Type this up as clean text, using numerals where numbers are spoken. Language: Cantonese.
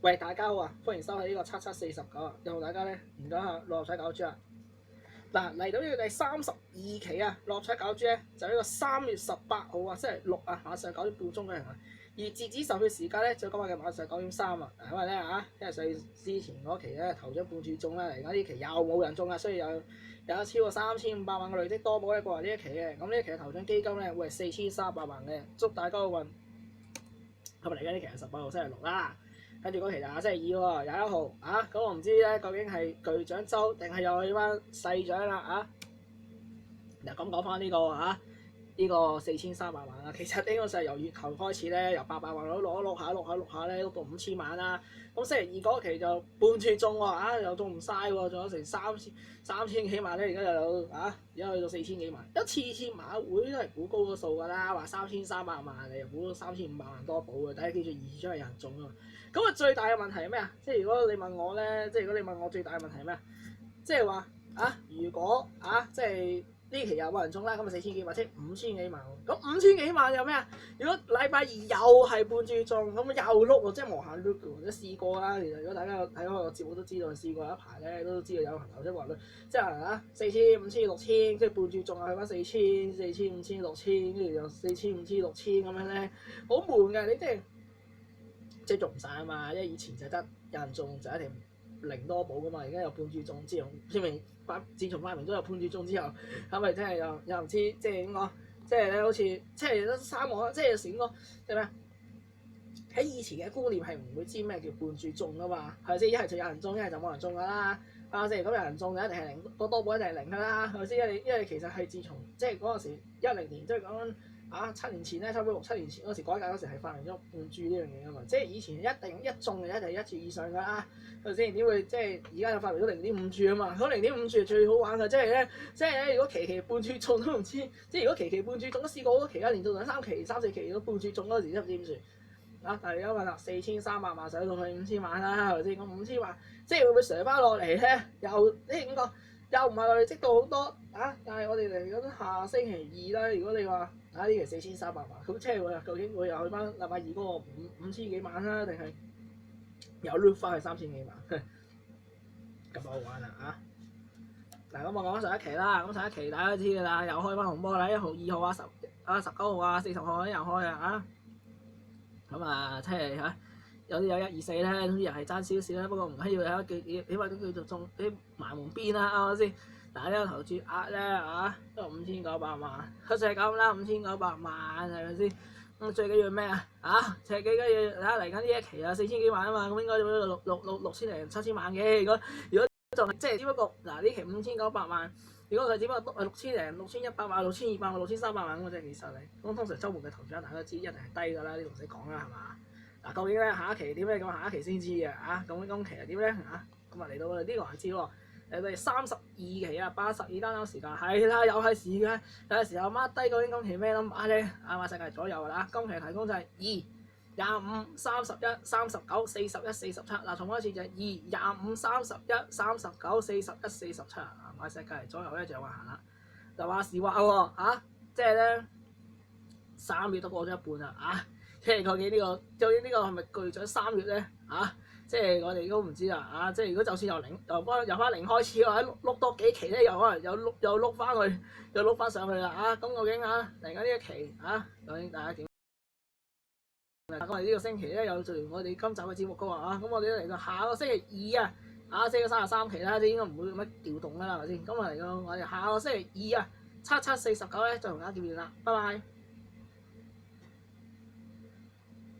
喂，大家好啊！歡迎收睇呢個7749啊！又同大家咧研究下六合彩攪珠啊！嗱，嚟到呢個第32期啊，六合彩攪珠咧就呢個3月18號啊，星期六啊，晚上9點半鐘嘅人啊。而截止售票時間咧就今日嘅晚上9點3啊。因為咧因為之前嗰期咧頭獎半注中啦，而家呢期又冇人中啊，所以有超過3500萬嘅累積多寶咧過嚟呢一期嘅。咁呢一期嘅頭獎基金咧會係4300萬嘅，祝大家好運。咁嚟緊呢期係18號星期六啦。跟住嗰期就係星期2喎，21號啊！咁我唔知咧，究竟係巨獎周定係又去翻細獎啦啊！嗱，咁講翻呢個呢個4300萬啦，其實呢個就係由月球開始咧，由800萬碌下咧，碌到5000萬啦。咁星期2嗰期就半注中喎，又中唔晒喎，仲有成3000幾萬咧，而家又有而家去到4000幾萬，一次馬會都係估高個數㗎啦，話3300萬，你又估到3500萬多寶嘅，大家記住二張係有人中啊嘛。咁最大嘅問題係咩啊？即係如果你問我咧，即係如果你問我最大嘅問題係咩啊？即係話如果即係呢期又冇人中啦，咁咪4000幾萬，即係5000幾萬喎。咁5000幾萬有咩啊？如果禮拜二又係半注中，咁又碌喎，即係無限碌嘅喎。都試過啦，其實如果大家有睇開個節目都知道，試過一排咧都知道有朋友即係話咧，即係4000、5000、6000，即係半注中啊，去翻4000、5000、6000，跟住又4000、5000、6000咁樣咧，好悶嘅，你即係中唔晒啊嘛，因為以前就得有人中就一定零多寶噶嘛，而家有半注中之後，自從發明都有半注中之後，係咪真係又唔知即係點講？即係咧好似即係得三個，即係有時點講？即係咩？喺以前嘅觀念係唔會知咩叫半注中噶嘛，係咪先？一係就有人中，一係就冇人中噶啦。即係如果有人中就一定係零，多寶一定係零噶啦，係咪先？因為其實係自從即係嗰陣時10年，即係講緊。7年前咧，差唔多6、7年前嗰時改革嗰時係發明咗半注呢樣嘢噶嘛，即係以前一定一中就一定係1注以上噶啦，係咪先？點會即係而家就發明咗0.5注啊嘛？咁0.5注係最好玩嘅，即係咧，如果期半注中都唔知，即係如果期半注中都試過好多期啦，連續2、3期、3、4期都半注中嗰時都唔知點算但係而家問啦，4300萬上到去5000萬啦，係咪先？咁5000萬即係會唔會上翻落嚟咧？又點講？又唔係話累積到好多但係我哋嚟緊下星期2啦，如果你話呢期4300萬，咁即係究竟會又去翻禮拜二嗰個5000幾萬啦，定係又碌翻去3000幾萬？咁好玩啦嗱，咁我講上一期啦，咁上一期大家都知㗎啦，又開翻紅波啦，1號、2號19號40號又開啊咁即係有啲有1、2、4咧，總之又係爭少少啦，不過唔緊要啦，起碼都叫做中啲埋門邊啦，啱唔啱先？嗱，呢個投注額咧都5900萬，就係咁啦，5900萬係咪先？咁最緊要咩最緊要嚟緊呢一期4000幾萬啊嘛，咁應該6000零7000萬嘅。如果就係即係只不過呢期5900萬，如果佢只不過6000零6100萬、6200萬、6300萬咁，即係幾犀利。咁通常週末嘅投注額大家都知一定係低㗎啦，呢度唔使講啦，係嘛？究竟咧下一期點咧？咁下一期先知嘅咁今期係點咧咁嚟到我哋呢個環節喎。第32期82單口時間係啦，又係時間，有陣時候 mark 低究竟今期咩 number 咧？世界左右啦，今期提供就係2、25、31、39、41、47。嗱，重複一次就係2、25、31、39、41、47。買世界左右咧就有話行啦，就話時話喎即係咧3月都過咗一半啦即係究竟呢個係咪巨獎3月咧即係我哋都唔知啦即係如果就算由翻零開始嘅話，碌多幾期咧，又可能又碌翻去，又碌翻上去啦咁究竟嚟緊呢一期究竟大家點？我哋呢個星期咧又做完我哋今集嘅節目嘅話咁我哋嚟到下個星期2即係33期啦，即應該唔會乜調動啦，係咪先？咁嚟到我哋下個星期27749咧，再同大家見面啦，拜拜。